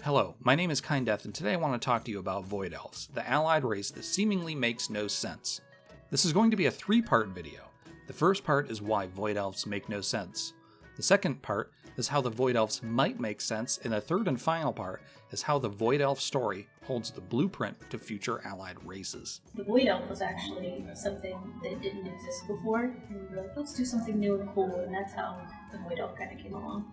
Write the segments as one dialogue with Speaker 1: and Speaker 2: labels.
Speaker 1: Hello, my name is Kindeth, and today I want to talk to you about Void Elves, the allied race that seemingly makes no sense. This is going to be a three-part video. The first part is why Void Elves make no sense. The second part is how the Void Elves might make sense, and the third and final part is how the Void Elf story holds the blueprint to future allied races.
Speaker 2: The Void Elf was actually something that didn't exist before, and we were like, let's do something new and cool, and that's how the Void Elf kind of came along.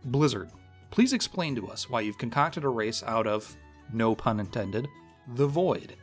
Speaker 1: Blizzard, please explain to us why you've concocted a race out of, no pun intended, the Void.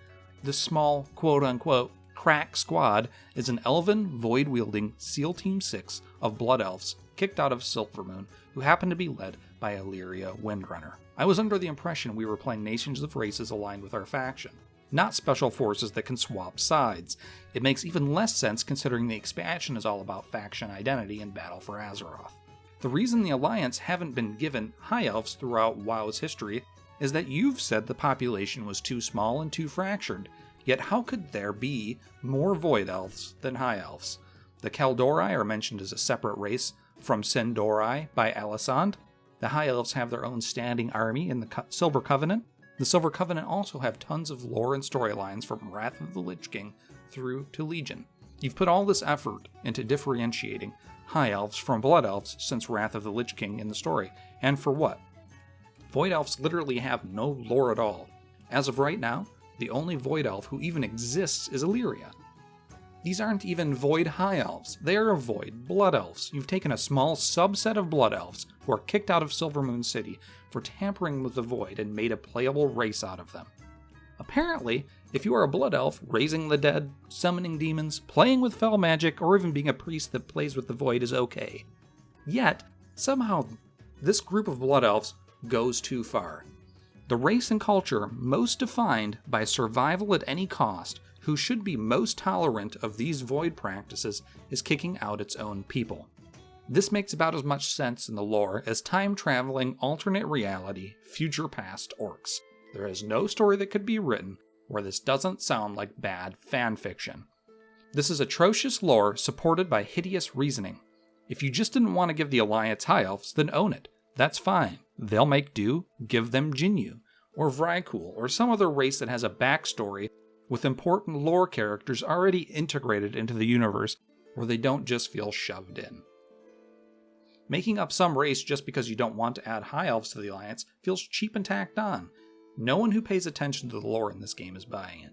Speaker 1: This small, quote-unquote, crack squad is an elven, void-wielding SEAL Team 6 of Blood Elves kicked out of Silvermoon, who happen to be led by Illyria Windrunner. I was under the impression we were playing nations of races aligned with our faction, not special forces that can swap sides. It makes even less sense considering the expansion is all about faction identity and battle for Azeroth. The reason the Alliance haven't been given High Elves throughout WoW's history is that you've said the population was too small and too fractured, yet how could there be more Void Elves than High Elves? The Kaldori are mentioned as a separate race from Sindori by Alisand. The High Elves have their own standing army in the Silver Covenant. The Silver Covenant also have tons of lore and storylines from Wrath of the Lich King through to Legion. You've put all this effort into differentiating High Elves from Blood Elves since Wrath of the Lich King in the story. And for what? Void Elves literally have no lore at all. As of right now, the only Void Elf who even exists is Illyria. These aren't even Void High Elves, they are Void Blood Elves. You've taken a small subset of Blood Elves who are kicked out of Silvermoon City for tampering with the Void and made a playable race out of them. Apparently, if you are a Blood Elf, raising the dead, summoning demons, playing with fell magic, or even being a priest that plays with the Void is okay. Yet, somehow, this group of Blood Elves goes too far. The race and culture most defined by survival at any cost, who should be most tolerant of these Void practices, is kicking out its own people. This makes about as much sense in the lore as time-traveling, alternate reality, future past orcs. There is no story that could be written where this doesn't sound like bad fanfiction. This is atrocious lore supported by hideous reasoning. If you just didn't want to give the Alliance High Elves, then own it. That's fine. They'll make do, give them Jinyu, or Vrykul, or some other race that has a backstory with important lore characters already integrated into the universe where they don't just feel shoved in. Making up some race just because you don't want to add High Elves to the Alliance feels cheap and tacked on. No one who pays attention to the lore in this game is buying it.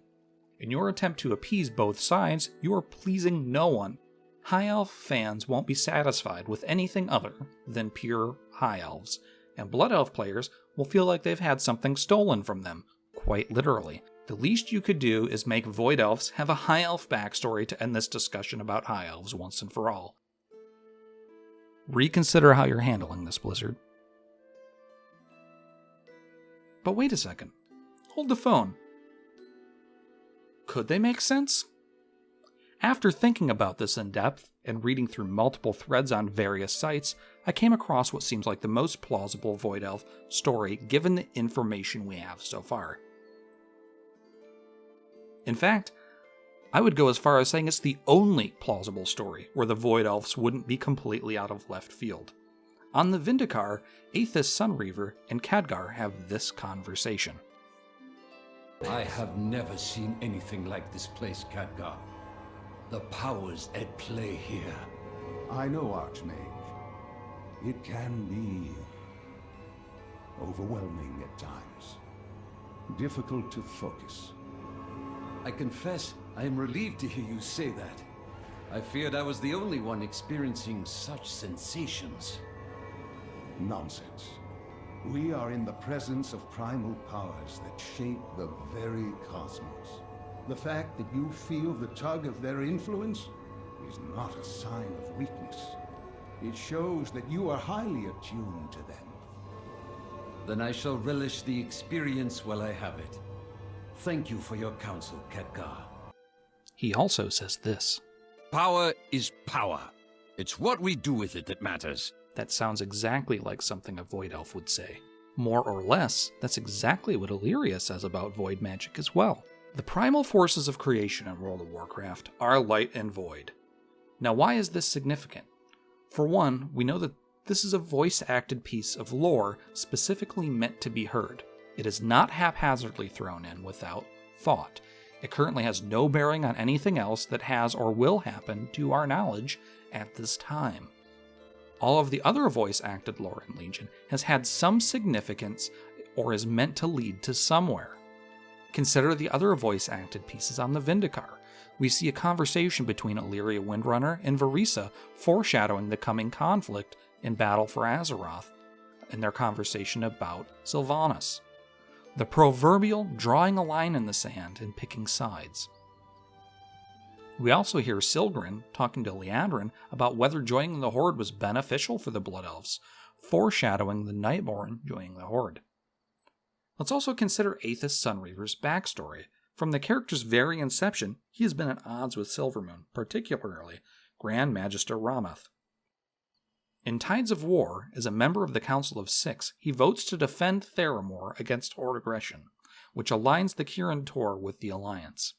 Speaker 1: In your attempt to appease both sides, you are pleasing no one. High Elf fans won't be satisfied with anything other than pure High Elves, and Blood Elf players will feel like they've had something stolen from them, quite literally. The least you could do is make Void Elves have a High Elf backstory to end this discussion about High Elves once and for all. Reconsider how you're handling this, Blizzard. But wait a second. Hold the phone. Could they make sense? After thinking about this in depth and reading through multiple threads on various sites, I came across what seems like the most plausible Void Elf story given the information we have so far. In fact, I would go as far as saying it's the only plausible story where the Void Elves wouldn't be completely out of left field. On the Vindikar, Aethys Sunreaver and Khadgar have this conversation.
Speaker 3: I have never seen anything like this place, Khadgar. The powers at play here.
Speaker 4: I know, Archmage. It can be overwhelming at times. Difficult to focus.
Speaker 3: I confess, I am relieved to hear you say that. I feared I was the only one experiencing such sensations.
Speaker 4: Nonsense. We are in the presence of primal powers that shape the very cosmos. The fact that you feel the tug of their influence is not a sign of weakness. It shows that you are highly attuned to them.
Speaker 3: Then I shall relish the experience while I have it. Thank you for your counsel, Khadgar.
Speaker 1: He also says this.
Speaker 5: Power is power. It's what we do with it that matters.
Speaker 1: That sounds exactly like something a Void Elf would say. More or less, that's exactly what Illyria says about Void magic as well. The primal forces of creation in World of Warcraft are light and void. Now, why is this significant? For one, we know that This is a voice-acted piece of lore specifically meant to be heard. It is not haphazardly thrown in without thought. It currently has no bearing on anything else that has or will happen to our knowledge at this time. All of the other voice-acted lore in Legion has had some significance or is meant to lead to somewhere. Consider the other voice-acted pieces on the Vindicar. We see a conversation between Illyria Windrunner and Varisa foreshadowing the coming conflict in Battle for Azeroth in their conversation about Sylvanas. The proverbial drawing a line in the sand and picking sides. We also hear Silgrin talking to Liandrin about whether joining the Horde was beneficial for the Blood Elves, foreshadowing the Nightborn joining the Horde. Let's also consider Aethys Sunreaver's backstory. From the character's very inception, he has been at odds with Silvermoon, particularly Grand Magister Ramath. In Tides of War, as a member of the Council of Six, he votes to defend Theramore against Horde aggression, which aligns the Kirin Tor with the Alliance.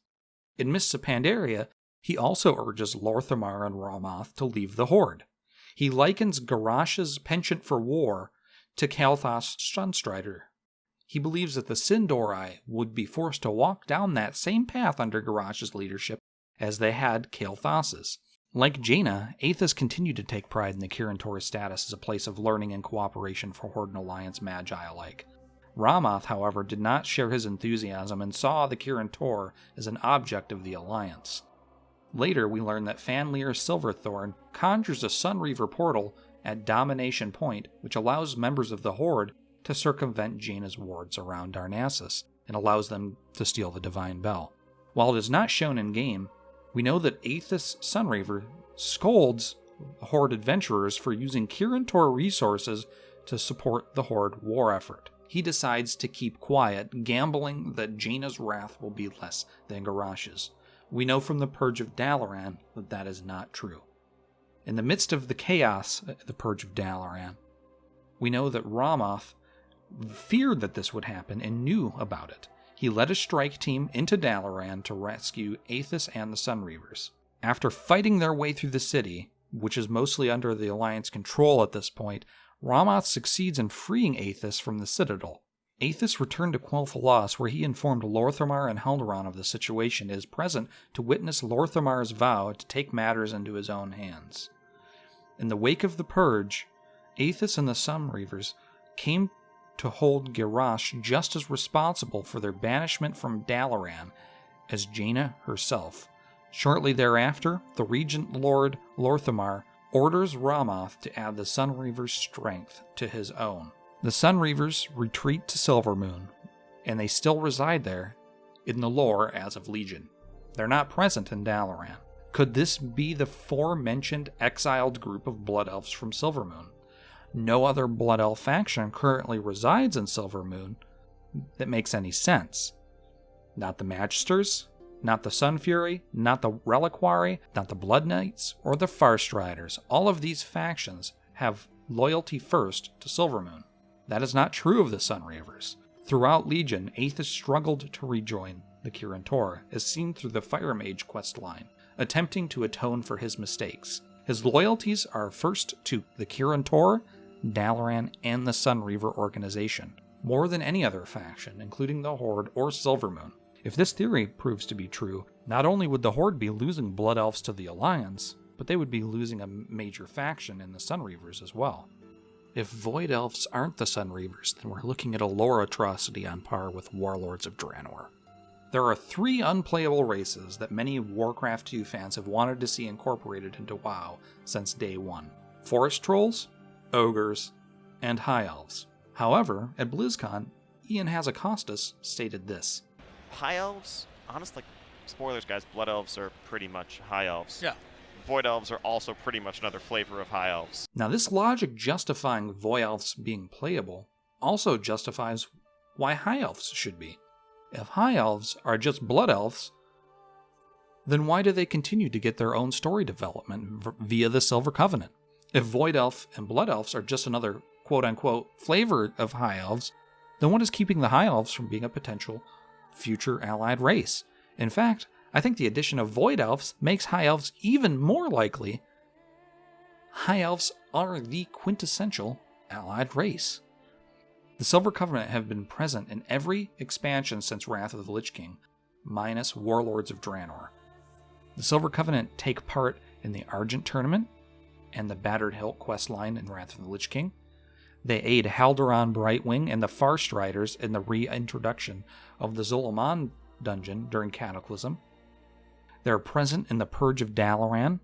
Speaker 1: In Mists of Pandaria, he also urges Lor'themar and Ramath to leave the Horde. He likens Garrosh's penchant for war to Kael'thas' Sunstrider. He believes that the Sindori would be forced to walk down that same path under Garrosh's leadership as they had Kael'thas's. Like Jaina, Aethys continued to take pride in the Kirin Tor's status as a place of learning and cooperation for Horde and Alliance magi alike. Ramath, however, did not share his enthusiasm and saw the Kirin Tor as an object of the Alliance. Later, we learn that Fanlir Silverthorn conjures a Sunreaver portal at Domination Point, which allows members of the Horde to circumvent Jaina's wards around Darnassus, and allows them to steal the Divine Bell. While it is not shown in-game, we know that Aethys Sunreaver scolds Horde adventurers for using Kirin Tor resources to support the Horde war effort. He decides to keep quiet, gambling that Jaina's wrath will be less than Garrosh's. We know from the Purge of Dalaran that that is not true. In the midst of the chaos at the Purge of Dalaran, we know that Ramath feared that this would happen and knew about it. He led a strike team into Dalaran to rescue Aethys and the Sunreavers. After fighting their way through the city, which is mostly under the Alliance control at this point, Ramath succeeds in freeing Aethys from the Citadel. Aethys returned to Quel'Thalas, where he informed Lor'themar and Haldoran of the situation and is present to witness Lor'themar's vow to take matters into his own hands. In the wake of the Purge, Aethys and the Sunreavers came to hold Garrosh just as responsible for their banishment from Dalaran as Jaina herself. Shortly thereafter, the Regent Lord Lor'themar orders Ramath to add the Sunreaver's strength to his own. The Sunreavers retreat to Silvermoon, and they still reside there in the lore as of Legion. They're not present in Dalaran. Could this be the aforementioned exiled group of Blood Elves from Silvermoon? No other Blood Elf faction currently resides in Silvermoon that makes any sense. Not the Magisters, not the Sun Fury, not the Reliquary, not the Blood Knights, or the Farstriders. All of these factions have loyalty first to Silvermoon. That is not true of the Sunreavers. Throughout Legion, Aethys struggled to rejoin the Kirin Tor, as seen through the Fire Mage questline, attempting to atone for his mistakes. His loyalties are first to the Kirin Tor, Dalaran, and the Sunreaver organization, more than any other faction, including the Horde or Silvermoon. If this theory proves to be true, not only would the Horde be losing Blood Elves to the Alliance, but they would be losing a major faction in the Sunreavers as well. If Void Elves aren't the Sunreavers, then we're looking at a lore atrocity on par with Warlords of Draenor. There are 3 unplayable races that many Warcraft 2 fans have wanted to see incorporated into WoW since day one: Forest Trolls, Ogres, and High Elves. However, at BlizzCon, Ian Hazacostas stated this.
Speaker 6: High Elves? Honestly, spoilers guys, Blood Elves are pretty much High Elves.
Speaker 7: Yeah.
Speaker 6: Void Elves are also pretty much another flavor of High Elves.
Speaker 1: Now this logic justifying Void Elves being playable also justifies why High Elves should be. If High Elves are just Blood Elves, then why do they continue to get their own story development via the Silver Covenant? If Void Elf and Blood Elves are just another quote-unquote flavor of High Elves, then what is keeping the High Elves from being a potential future allied race? In fact, I think the addition of Void Elves makes High Elves even more likely High Elves are the quintessential allied race. The Silver Covenant have been present in every expansion since Wrath of the Lich King, minus Warlords of Draenor. The Silver Covenant take part in the Argent Tournament and the Battered Hilt questline in Wrath of the Lich King. They aid Haldoran Brightwing and the Farstriders in the reintroduction of the Zolomon dungeon during Cataclysm. They are present in the Purge of Dalaran,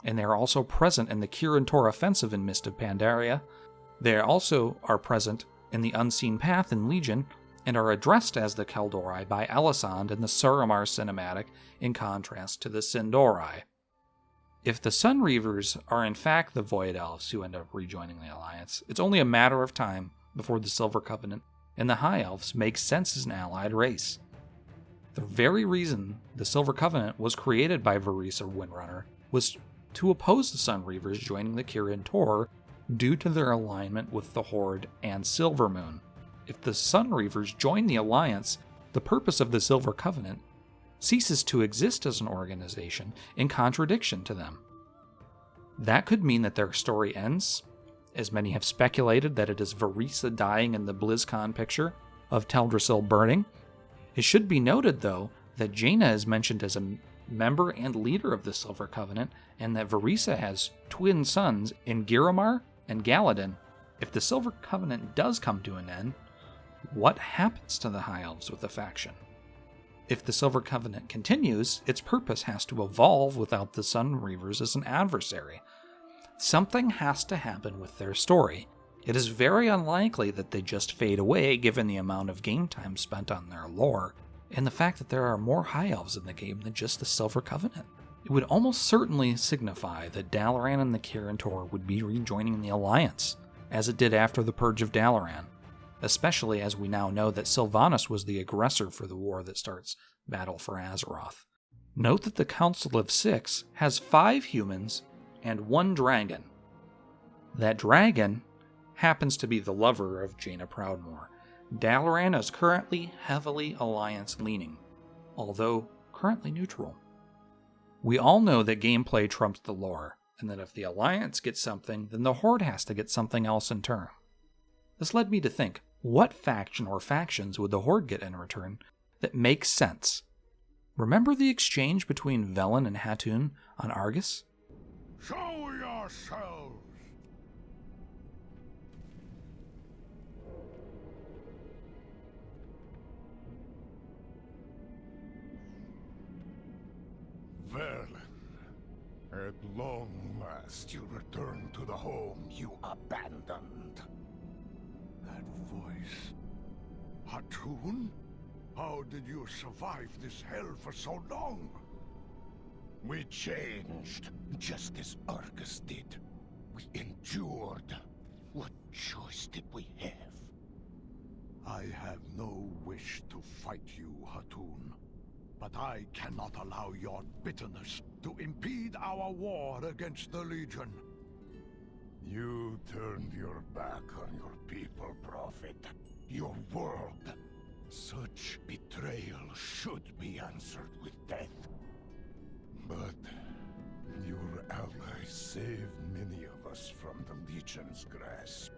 Speaker 1: and they are also present in the Kirin Tor offensive in Mist of Pandaria. They also are present in the Unseen Path in Legion, and are addressed as the Kaldori by Elisand in the Suramar cinematic, in contrast to the Sindori. If the Sunreavers are in fact the Void Elves who end up rejoining the Alliance, it's only a matter of time before the Silver Covenant and the High Elves make sense as an allied race. The very reason the Silver Covenant was created by Varisa Windrunner was to oppose the Sunreavers joining the Kirin Tor due to their alignment with the Horde and Silvermoon. If the Sunreavers join the Alliance, the purpose of the Silver Covenant ceases to exist as an organization in contradiction to them. That could mean that their story ends, as many have speculated that it is Varisa dying in the BlizzCon picture of Teldrassil burning. It should be noted, though, that Jaina is mentioned as a member and leader of the Silver Covenant, and that Varisa has twin sons in Giramar and Galadin. If the Silver Covenant does come to an end, what happens to the High Elves with the faction? If the Silver Covenant continues, its purpose has to evolve without the Sunreavers as an adversary. Something has to happen with their story. It is very unlikely that they just fade away given the amount of game time spent on their lore, and the fact that there are more High Elves in the game than just the Silver Covenant. It would almost certainly signify that Dalaran and the Kirin Tor would be rejoining the Alliance, as it did after the Purge of Dalaran, especially as we now know that Sylvanas was the aggressor for the war that starts Battle for Azeroth. Note that the Council of Six has 5 humans and 1 dragon. That dragon happens to be the lover of Jaina Proudmoore. Dalaran is currently heavily alliance-leaning, although currently neutral. We all know that gameplay trumps the lore, and that if the Alliance gets something, then the Horde has to get something else in turn. This led me to think, what faction or factions would the Horde get in return that makes sense? Remember the exchange between Velen and Hatun on Argus?
Speaker 4: Show yourselves! Velen, at long last you return to the home you abandoned. That voice. Hatun? How did you survive this hell for so long? We changed, just as Argus did. We endured. What choice did we have? I have no wish to fight you, Hatun. But I cannot allow your bitterness to impede our war against the Legion. You turned your back on your people, Prophet. Your world. Such betrayal should be answered with death. But your allies saved many of us from the Legion's grasp.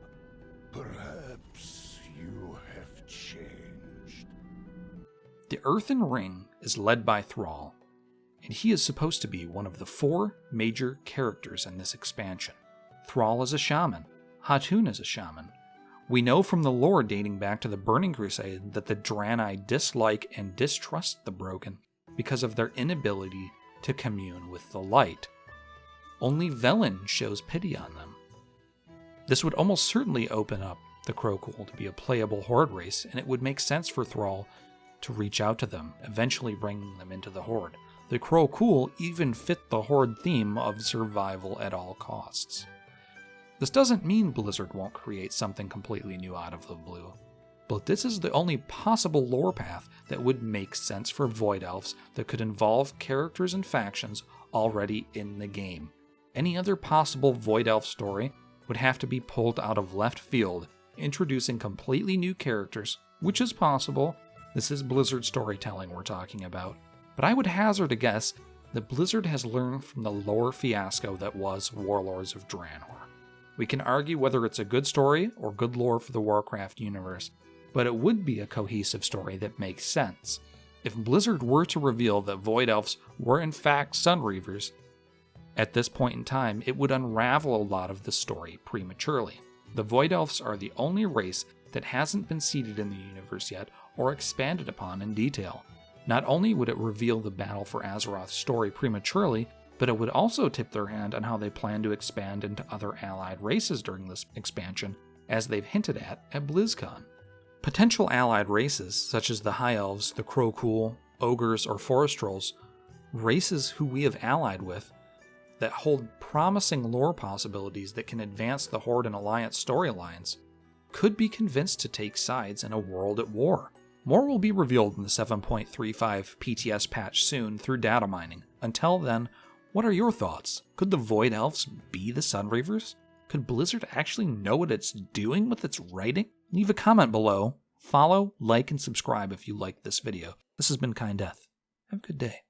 Speaker 4: Perhaps you have changed.
Speaker 1: The Earthen Ring is led by Thrall, and he is supposed to be one of the 4 major characters in this expansion. Thrall is a shaman. Hatun is a shaman. We know from the lore dating back to the Burning Crusade that the Draenei dislike and distrust the Broken because of their inability to commune with the light. Only Velen shows pity on them. This would almost certainly open up the Crowcool to be a playable Horde race, and it would make sense for Thrall to reach out to them, eventually bringing them into the Horde. The Crowcool even fit the Horde theme of survival at all costs. This doesn't mean Blizzard won't create something completely new out of the blue, but this is the only possible lore path that would make sense for Void Elves that could involve characters and factions already in the game. Any other possible Void Elf story would have to be pulled out of left field, introducing completely new characters, which is possible. This is Blizzard storytelling we're talking about. But I would hazard a guess that Blizzard has learned from the lore fiasco that was Warlords of Draenor. We can argue whether it's a good story or good lore for the Warcraft universe, but it would be a cohesive story that makes sense. If Blizzard were to reveal that Void Elves were in fact Sunreavers, at this point in time, it would unravel a lot of the story prematurely. The Void Elves are the only race that hasn't been seeded in the universe yet or expanded upon in detail. Not only would it reveal the Battle for Azeroth story prematurely, but it would also tip their hand on how they plan to expand into other allied races during this expansion, as they've hinted at BlizzCon. Potential allied races, such as the High Elves, the Crowcool, Ogres, or Forest Trolls, races who we have allied with, that hold promising lore possibilities that can advance the Horde and Alliance storylines, could be convinced to take sides in a world at war. More will be revealed in the 7.35 PTS patch soon through data mining. Until then, what are your thoughts? Could the Void Elves be the Sunreavers? Could Blizzard actually know what it's doing with its writing? Leave a comment below. Follow, like, and subscribe if you liked this video. This has been Kind Death. Have a good day.